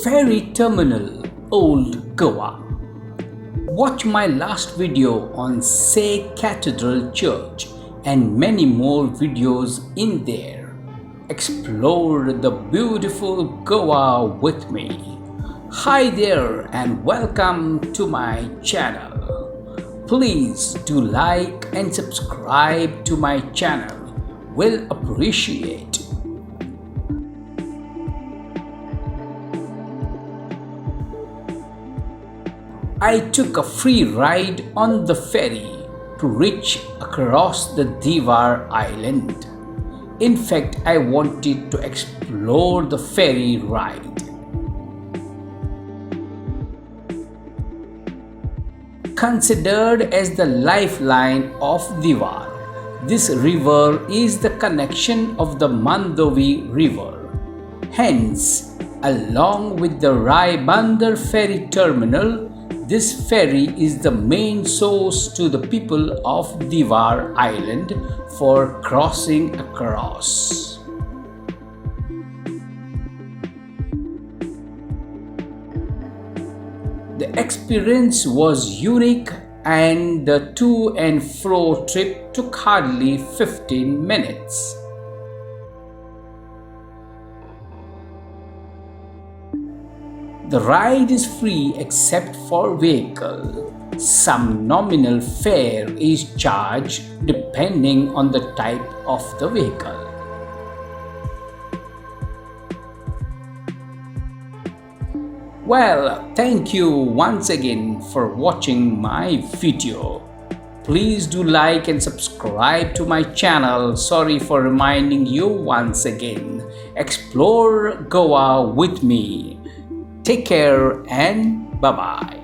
Ferry Terminal, Old Goa. Watch my last video on Say Cathedral Church and many more videos in there. Explore the beautiful Goa with me. Hi there and welcome to my channel. Please do like and subscribe to my channel. Will appreciate. I took a free ride on the ferry to reach across the Divar Island. In fact, I wanted to explore the ferry ride. Considered as the lifeline of Divar, this river is the connection of the Mandovi River. Hence, along with the Rai Bandar ferry terminal, this ferry is the main source to the people of Divar Island for crossing across. The experience was unique and the to and fro trip took hardly 15 minutes. The ride is free except for vehicle. Some nominal fare is charged depending on the type of the vehicle. Well, thank you once again for watching my video. Please do like and subscribe to my channel. Sorry for reminding you once again. Explore Goa with me. Take care and bye-bye.